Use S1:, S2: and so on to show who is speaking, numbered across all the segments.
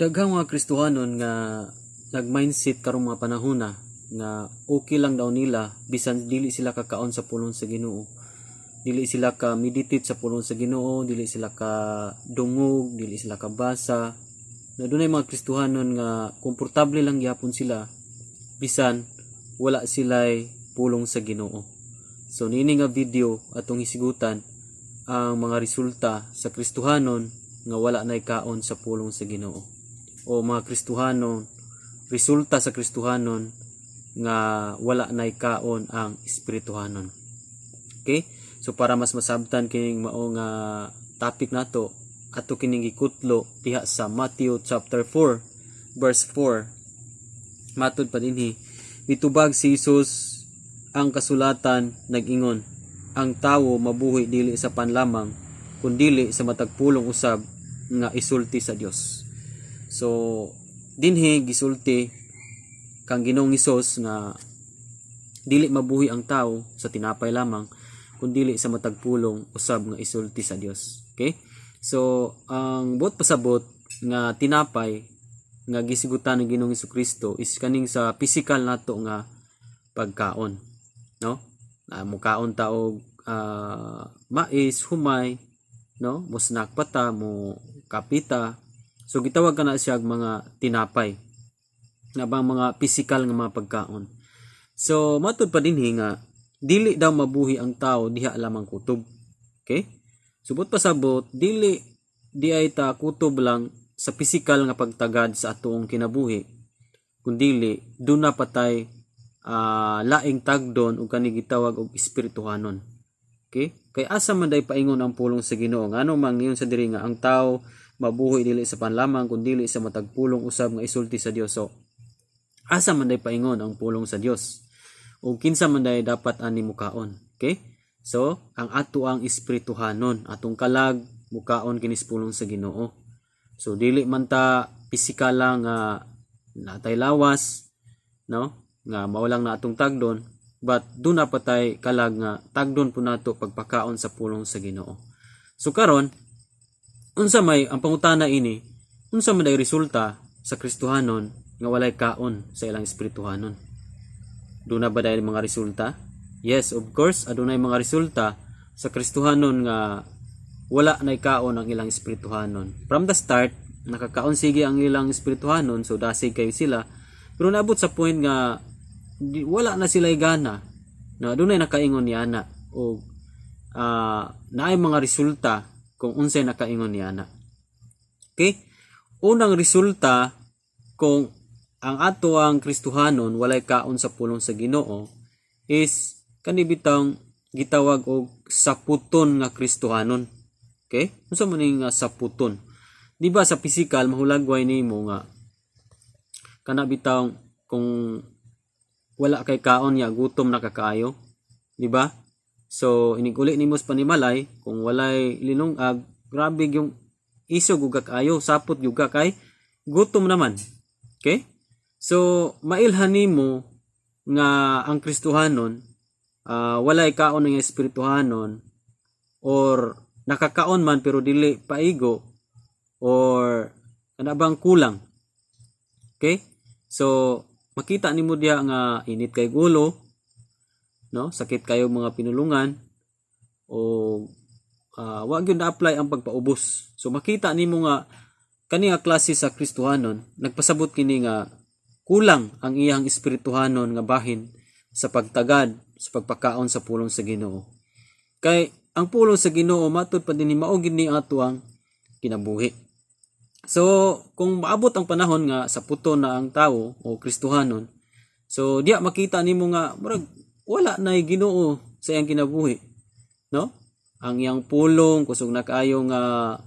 S1: Daghang mga Kristohanon nga nag-mindset karong mga panahon nga okay lang daw nila bisan dili sila kakaon sa pulong sa Ginoo. Dili sila ka meditate sa pulong sa Ginoo, dili sila ka dungog, dili sila ka basa. Na dunay mga Kristohanon nga komportable lang gyapon sila bisan wala sila'y pulong sa Ginoo. So nini nga video atong hisigutan ang mga resulta sa Kristohanon nga wala nay kaon sa pulong sa Ginoo. O mga Kristohanon, resulta sa Kristohanon nga wala nay kaon ang Espirituhanon. Okay? So para mas masabtan kining mao nga topic nato, ato kining gikutlo diha sa Matthew chapter 4 verse 4. Matud pa dinhi, mitubag si Jesus ang kasulatan nag-ingon, ang tawo mabuhi dili sa panlamang kundili sa matagpulong usab nga isulti sa Dios. So dinhi gisulti kang Ginoong Hesus nga dili mabuhi ang tawo sa tinapay lamang kundili sa matagpulong usab nga isulti sa Dios. Okay? So ang buot pasabot nga tinapay nga gisigutan ng Ginoong Hesukristo is kaning sa physical nato nga pagkaon, no? Mukaon ta og mais, humay, no? Mo snack pa ta, mo kapita. So gitawag kana siya mga tinapay nga bang mga physical nga mga pagkaon. So matud pa dinhi nga dili daw mabuhi ang tao diha lamang kutob. Okay? Subot pasabot dili di ay ta kutob lang sa physical nga pagtagad sa atong kinabuhi, kundili duna patay laing tagdon ug kani gitawag og espirituhanon. Okay? Kay asa man day paingon ang pulong sa Ginoo? Ngano man ngayon sa diri nga ang tao mabuhi dili sa panlamang kundili sa matagpulong usab nga isulti sa Dios. So asa man day paingon ang pulong sa Dios? O kinsa man day dapat ani mukaon? Okay? So ang ato ang espirituhanon, atong kalag mukaon kinis pulong sa Ginoo. So dili man ta pisikal lang natay lawas, no? Nga maulang na atong tagdon, but duna patay kalag nga tagdon po nato pagpakaon sa pulong sa Ginoo. So karon unsa may ang pangutana ini, unsa man day resulta sa Kristohanon nga walay kaon sa ilang espirituhanon? Duna ba day mga resulta? Yes, of course, adunay mga resulta sa Kristohanon nga wala nay kaon ang ilang espirituhanon. From the start, nakakaon sige ang ilang espirituhanon, so dasig kayo sila. Pero naabot sa point nga wala na sila gana. Na adunay nakaingon ni ana o naay mga resulta kung unsay nakaingon ni ana. Okay? Unang resulta kung ang ato ang Kristohanon walay kaon sa pulong sa Ginoo is kanibitang gitawag og saputon nga Kristohanon. Okay? Unsa man ning saputon? Di ba sa physical mahulagway nimo nga kana bitaw kung wala kay kaon ya gutom na kakaayo, di ba? So iniguli nimo sa panimalay kung walay linungag, grabe yung isog ug kaayo, sapot gyud kay gutom naman. Okay? So mailhan nimo nga ang Kristohanon walay kaon ng espirituhanon or nakakaon man pero dili paigo or ano bang kulang. Okay? So makita nimo diha nga init kay gulo, no? Sakit kayo mga pinulungan o wa gyud na-apply ang pagpaubos. So makita nimo nga kani nga klase sa Kristohanon nagpasabot kini nga kulang ang iyang espirituhanon nga bahin sa pagtagad sa pagpakaon sa pulong sa Ginoo. Kay ang pulong sa Ginoo matud pa dinhi mao gid ni ato ang kinabuhi. So kung maabot ang panahon nga sa puto na ang tawo o Kristohanon, so diya makita nimo nga murag wala nay Ginoo sa iyang kinabuhi, no? Ang iyang pulong kusog na kaayo nga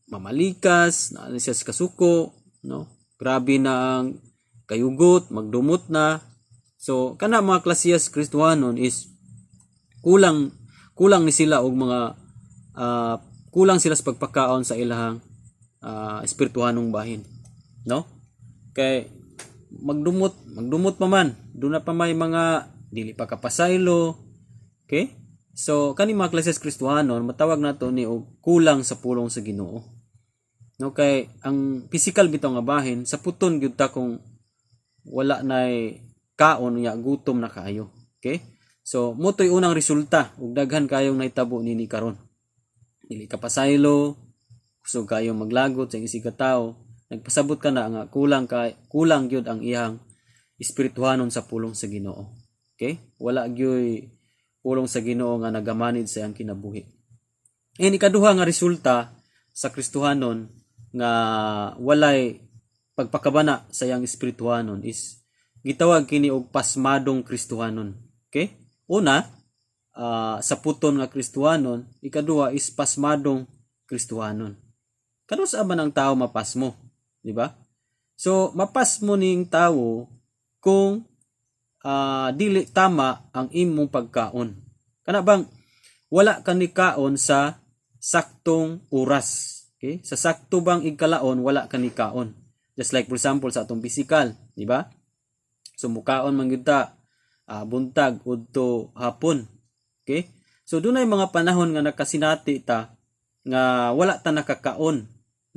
S1: mamalikas na siya sa kasuko, no? Grabe na ang kayugot, magdumot na. So kana mga klasiyas Kristohanon is kulang ni sila og mga kulang sila sa pagpakaon sa ilahang espirituhanong bahin, no? Kay magdumot pa man, duna pa may mga dili pa kapasaylo. Okay? So kani mga klasiyas Kristohanon matawag nato ni og kulang sa pulong sa Ginoo. No, kay ang physical bitaw nga bahin sa puton gyud ta kung wala nay kaon nya gutom na kaayo. Okay? So motoy unang resulta ug daghan kayong nahitabo nini karon. Dili ka pasaylo, kusog kayong maglagot sa isig ka tawo, nagpasabot ka na nga kulang gyud ang iyang espirituhanon sa pulong sa Ginoo. Okay? Wala gyud pulong sa Ginoo nga nagamanid sa iyang kinabuhi. And ikaduha nga resulta sa Kristohanon nga walay pagpakabana sa iyang espirituhanon is gitawag kini og pasmadong Kristohanon. Okay? Una, sa puton nga Kristohanon, ikaduha is pasmadong Kristohanon. Kano sa man ang tao mapasmo, di ba? So mapasmo ning tao kung dili tama ang imong pagkaon. Kana bang wala ka ni kaon sa saktong oras. Okay? Sa sakto bang igkalaon wala ka ni kaon. Just like for example sa atong physical, di ba? So mukaon man gyud ta buntag udto hapon. Okay? So dunay mga panahon nga nakasinati ta nga wala ta nakakaon,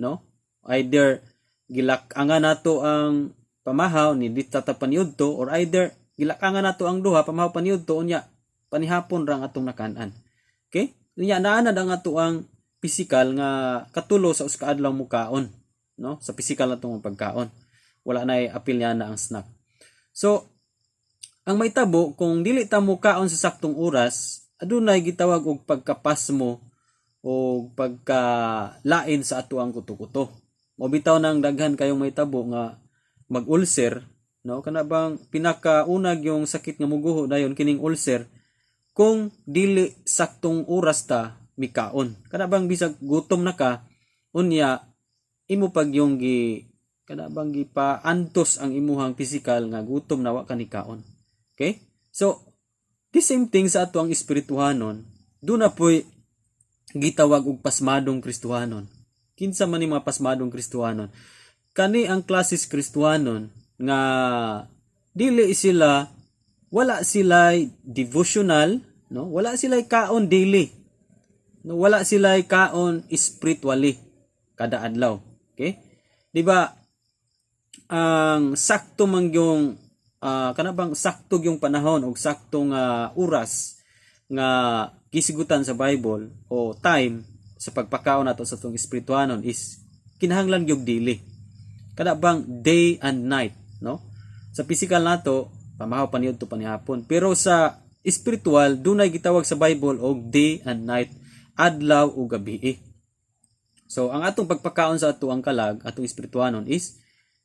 S1: no? Either gilakangan nato ang pamahaw ni dita ta paniudto or either gilakangan nato ang duha pamahaw paniudto unya panihapon ra ang atong nakan-an. Okay? Unya naanad ang ato ang physical nga katulo sa usa ka adlaw mo kaon, no? Sa physical natong pagkaon. Wala na apil niya na ang snack. So ang mahitabo kung dili ta mo kaon sa saktong oras, adunay gitawag og pagkapasmo o pagkalain sa ato ang kuto-kuto. O bitaw nang daghan kayong mahitabo nga mag-ulcer, no? Kana bang pinakaunag yung sakit nga muguho dayon kining ulcer kung dili saktong oras ta mikaon. Kana bang bisag gutom na ka unya imo pag yung kana bang gipaantos ang imuhang physical nga gutom na wa ka ni kaon. Okay? So, the same thing sa ato ang espirituhanon, doon na po'y gitawag og pasmadong Kristohanon. Kinsa man ni mga pasmadong Kristohanon? Kani ang klasis Kristohanon nga dili sila, wala sila devotional, no? Wala sila kaon daily. No? Wala sila kaon spiritually kada adlaw. Okay? Di ba ang sakto man yung kana bang sakto yung panahon o saktong oras nga gisigutan sa Bible o time sa pagpakaon nato sa tong espirituhanon is kinahanglan gyud dili. Kana bang day and night, no? Sa physical nato pamahaw paniudto panihapon, pero sa spiritual dunay gitawag sa Bible og day and night, adlaw ug gabi. So ang atong pagpakaon sa ato ang kalag, atong espirituhanon is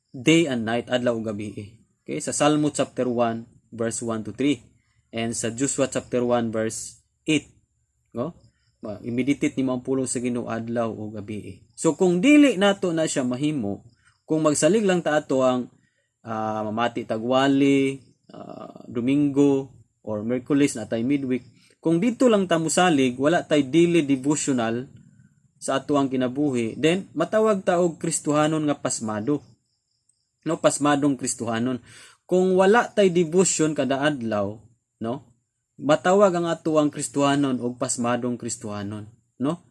S1: day and night, adlaw ug gabi. Okay, sa Salmo chapter 1 verse 1 to 3 and sa Joshua chapter 1 verse 8, no? I-meditate ni ang pulong sa Ginoo adlaw o gabi. So kung dili nato na siya mahimo, kung magsalig lang ta ato ang mamati tagwali, Domingo or Miyerkules na tay midweek, kung dito lang ta musalig, wala tay daily devotional sa ato ang kinabuhi, then matawag ta og Kristohanon nga pasmado. No, pasmadong Kristohanon. Kung wala tay devotion kada adlaw, no? Matawag ang ato ang Kristohanon og pasmadong Kristohanon, no?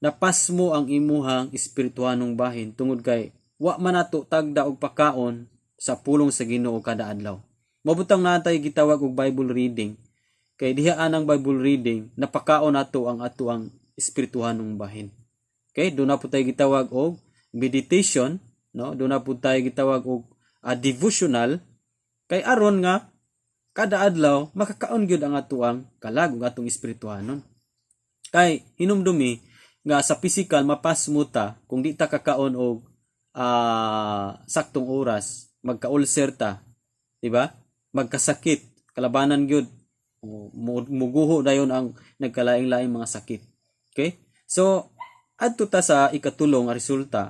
S1: Napasmo ang imuhang espirituhanong bahin tungod kay wa man nato tagda og pakaon sa pulong sa Ginoo kada adlaw. Mabutang natay gitawag og Bible reading. Kay diha anang Bible reading napakaon nato ang ato ang espirituhanong bahin. Okay, do na po tay gitawag og meditation, no? Doon na po tayo gitawag og devotional kay aron nga kada adlaw makakaon gyud ang atuang kalag ug atong espirituhanon. Kay hinumdumi nga sa physical mapasmo ta kung di ta kakaon og saktong oras, magka-ulcer ta, di ba? Magkasakit, kalabanan gyud, muguho dayon ang nagkalaing-laing mga sakit. Okay? So adto ta sa ikatulo nga resulta.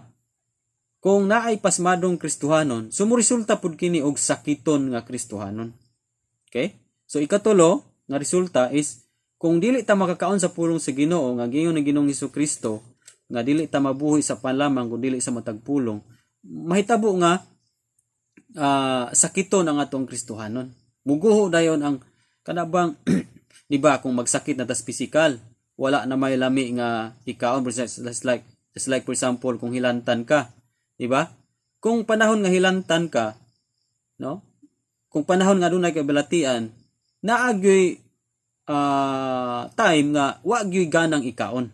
S1: Kung naay pasmadong Kristohanon, sumuresulta pud kini og sakiton nga Kristohanon. Okay? So ikatulo nga resulta is kung dili ta makakaon sa pulong sa Ginoo nga giingon ni Ginoong Hesukristo nga dili ta mabuhi sa panlamang kun dili sa matag pulong, mahitabo nga sakiton ang atong Kristohanon. Muguho dayon ang kanabang di ba kung magsakit na tas physical, wala na may lami nga ikaon, like Just like for example, kung hilantan ka, di ba? Kung panahon nga hilantan ka, no? Kung panahon nga dunay kay balatian, naagyoy time nga wa gyoy ganang ikaon.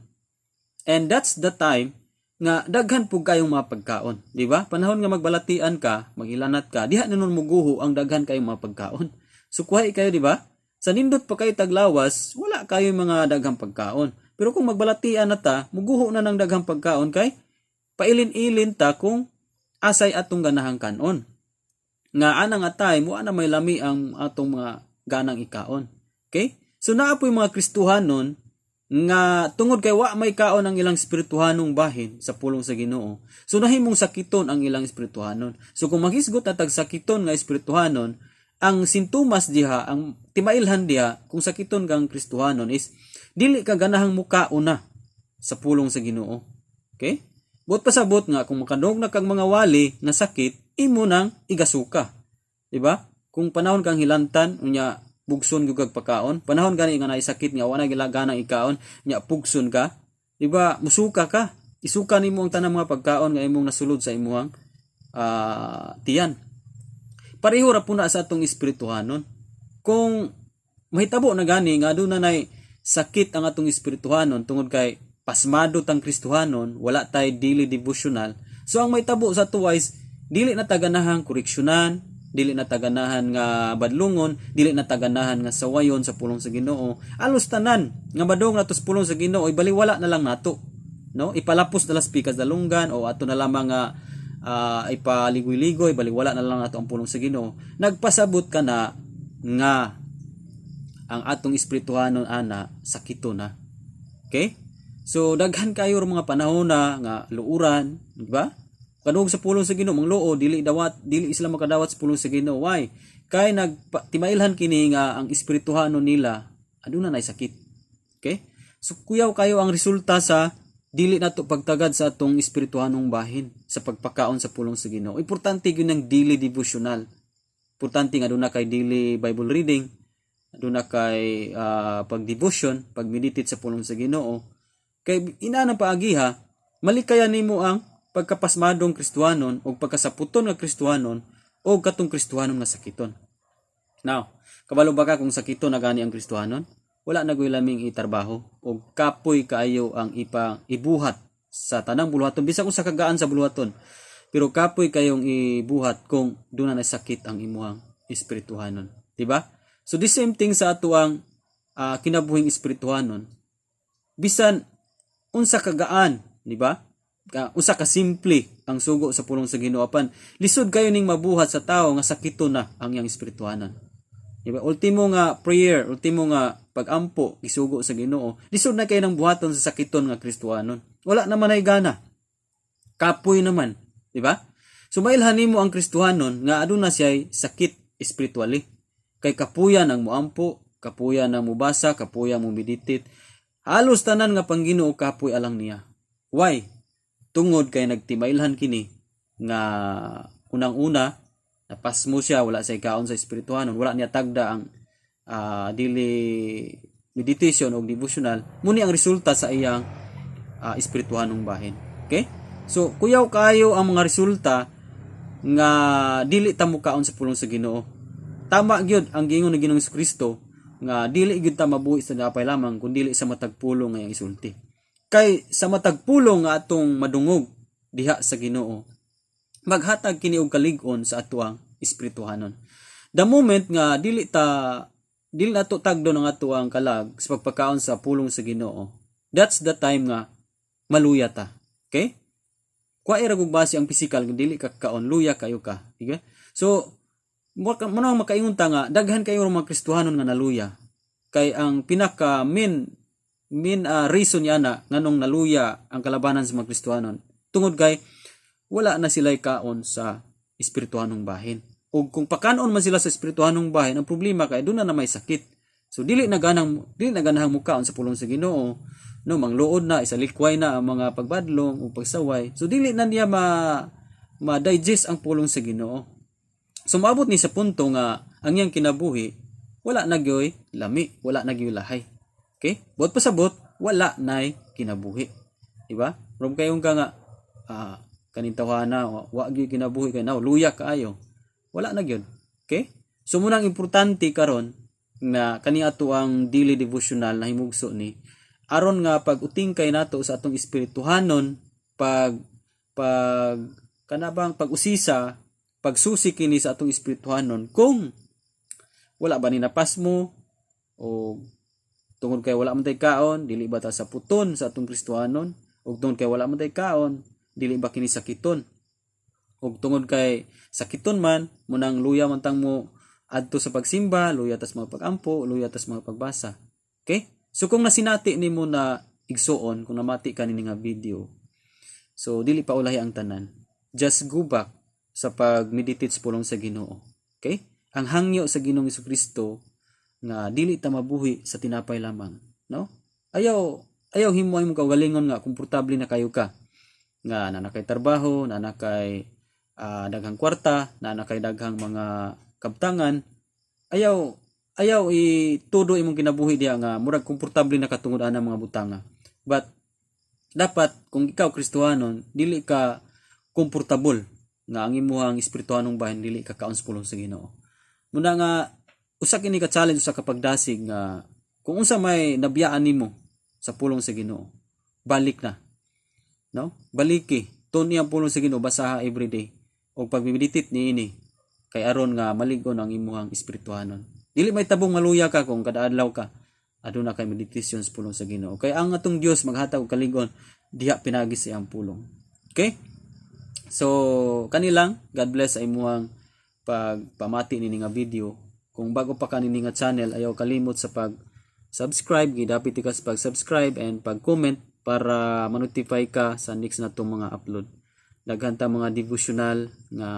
S1: And that's the time nga daghan pug kayong mga pagkaon, di ba? Panahon nga magbalatian ka, maghilanat ka, diha na nun muguho ang daghan kayong mga pagkaon. So kuhay kayo, di ba? Sa nindot pa kayo taglawas, wala kayo mga daghang pagkaon. Pero kung magbalatian na ta, muguho na ng daghang pagkaon kay pailin-ilin ta kung asay atong ganahang kanon. Nga ana nga time, wa na may lami ang atong mga ganang ikaon. Okay? So naapoy mga Kristohanon nga tungod kay wa may kaon ang ilang espirituhanong bahin sa pulong sa Ginoo. So nahimong sakiton ang ilang espirituhanon. So kung maghisgot na tag sakiton nga espirituhanon, ang sintomas diha, ang timailhan diha kung sakiton kang Kristohanon is dili ka ganahang mukaon na sa pulong sa Ginoo. Okay? Buot pasabot nga kung makadog na kang mga wali na sakit, imo nang igasuka. Diba? Kung panahon kang hilantan, unya pugson gyud kag pagkaon, panahon gani nga naisakit nga wala gilaganang ikaon, nya pugson ka, diba? Musuka ka. Isuka nimo ang tanang mga pagkaon nga imong nasulod sa imuhang tiyan. Pareho ra puna sa atong espirituhanon. Kung mahitabo na gani nga aduna nay sakit ang atong espirituhanon tungod kay pasmado tang Kristohanon, wala tay dili devotional. So ang mahitabo sa tuwais dili na taganahang koreksyonan, dili na taganahan nga badlungon, dili na taganahan nga sawayon sa pulong sa Ginoo. Alos tanan nga madong natos pulong sa Ginoo ibaliwala na lang nato. No? Ipalapos na las pikas dalunggan o ato na lamang nga ipaligoy-ligoy, baliwala na lang nato ang pulong sa Ginoo. Nagpasabot ka na nga ang atong espirituhanon ana sakito na. Okay? So daghan kayo mga panahon na nga luuran, di ba? Kadung sa pulong sa Ginoo mangluo dili sila makadawat sa pulong sa Ginoo. Why? Kay timailhan kini nga ang espirituhanon nila aduna nay sakit. Okay? So kuyaw kayo ang resulta sa dili nato pagtagad sa atong espirituhanong bahin sa pagpakaon sa pulong sa Ginoo. Importante gyud ang daily devotional. Importante nga aduna kay daily Bible reading, aduna kay pag-devotion, pag-meditate sa pulong sa Ginoo. Kay ina nang paagiha, malikayan nimo ang pagkapasmadong Kristohanon o pagkasaputon nga Kristohanon o katong Kristohanon nga sakiton. Now, kabalo ba ka kung sakiton na gani ang Kristohanon? Wala na laming itarbaho o kapoy kaayo ang ibuhat sa tanang buluhaton. Bisa kung sa kagaan sa buluhaton. Pero kapoy kayong ibuhat kung doon na sakit ang imuhang espirituhanon. Diba? So the same thing sa ato ang kinabuhing espirituhanon. Bisan unsa kagaan, diba? Usa ka simple ang sugo sa pulong sa Ginoo apan lisod kayo ning mabuhat sa tao nga sakito na ang iyang espirituhanan. Diba? Ultimo nga prayer, ultimo nga pag-ampo gisugo sa Ginoo. Lisod na kayo nang buhaton sa sakiton nga Kristohanon. Wala naman ay gana. Kapoy naman, di ba? So mailhan nimo ang Kristohanon nga aduna siya'y sakit espiritually. Kay kapuyan ang muampo, kapuyan ang mubasa, kapuyan ang meditate. Halos tanan nga pangginoo kapoy alang niya. Why? Tungod kay nagtimailhan kini nga unang-una napas mo siya, wala sa ikaon sa espirituhanon, wala niya tagda ang daily meditation o devotional, muni ang resulta sa iyang espirituhanong bahin. Okay? So kuyaw kayo ang mga resulta nga dili ta mukaon sa pulong sa Ginoo. Tama gyud ang giingon ni Ginoong Kristo nga dili gyud ta mabuhi sa dapay lamang kun dili sa matag pulong nga iyang isulti. Kay sa matag pulong nga atong madungog diha sa Ginoo, maghatag kini og kalig-on sa atuang espirituhanon. The moment nga dili nato tagdo ng atuang kalag sa pagpakaon sa pulong sa Ginoo, that's the time nga maluya ta. Okay? Kuha ra gug base ang physical dili ka kaon, luya kayo ka. Okay? So mo nang makaingon ta nga daghan kayo mga Kristohanon nga naluya. Kay ang pinaka main reason yana nganong naluya ang kalabanan sa mga Kristohanon tungod kay wala na sila kaon sa espirituhanong bahin. O kung pakanon man sila sa espirituhanong bahin, ang problema kay doon na may sakit. So dili na ganahang mukaon sa pulong sa Ginoo. No, mangluod na, isalikway na ang mga pagbadlong o pagsaway. So dili na niya ma-digest ang pulong sa Ginoo. So maabot ni sa punto nga ang iyang kinabuhi wala na gyoy lami, wala na gyoy lahay. Okay? Buot pasabot, wala nay kinabuhi. Diba? From kayong ka nga kaning tawhana wa gyud kinabuhi kay now luya kaayo. Wala na gyud. Okay? So munang importante karon na kani ato ang daily devotional na himugso ni aron nga pag uting kay nato sa atong espirituhanon pag kanabang pag-usisa pagsusi kini sa atong espirituhanon kung wala ba ni napas mo o tungod kay wala man tay kaon dili ba ta sa puton sa atong Kristohanon ug tungod kay wala man tay kaon dili ba kini sakiton ug tungod kay sakiton man munang luya man tang mo adto sa pagsimba luya tas mga pagampo luya tas mga pagbasa. Okay? So kung nasinati nimo na igsuon kung namati ka nini nga video, so dili pa ulahi ang tanan, just go back sa pag-meditate sa pulong sa Ginoo. Okay? Ang hangyo sa Ginoong Jesucristo nga dili ta mabuhi sa tinapay lamang, no? Ayaw himoy mo kagalingon nga komportable na kayo ka. Nga nanakay trabaho, nanakay daghang kwarta, nanakay daghang mga kabtangan. Ayaw itudo imong kinabuhi diha nga murag komportable na katungod ana mga butanga. But dapat kung ikaw Kristohanon, dili ka komportable nga ang imong espirituhanong bahin dili ka kaon sa pulong sa Ginoo. Muna nga usa kini ka challenge sa kapagdasig nga kung unsa may nabiyaan nimo sa pulong sa Ginoo, balik na. No? Baliki. Tuni ang pulong sa Ginoo basaha everyday og pagmeditate niini kay aron nga malig-on ang imong espirituhanon. Dili may tabong maluya ka kung kada adlaw ka aduna kay meditation sa pulong sa Ginoo. Kay ang atong Dios maghatag og kalig-on diha pinagi sa iyang pulong. Okay? So kanilang God bless sa imong pagpamati nini nga video. Kung bago pa ka nini nga channel, ayaw kalimot sa pag-subscribe, gidapit ka sa pag-subscribe and pag-comment para ma-notify ka sa next na itong mga upload. Daghan ta mga devotional nga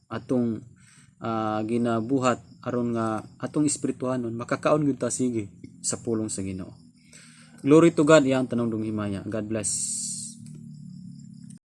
S1: atong ginabuhat aron nga atong espirituhanon makakaon gyud ta sige sa pulong sa Ginoo. Glory to God, iyang tanong dung himaya. God bless.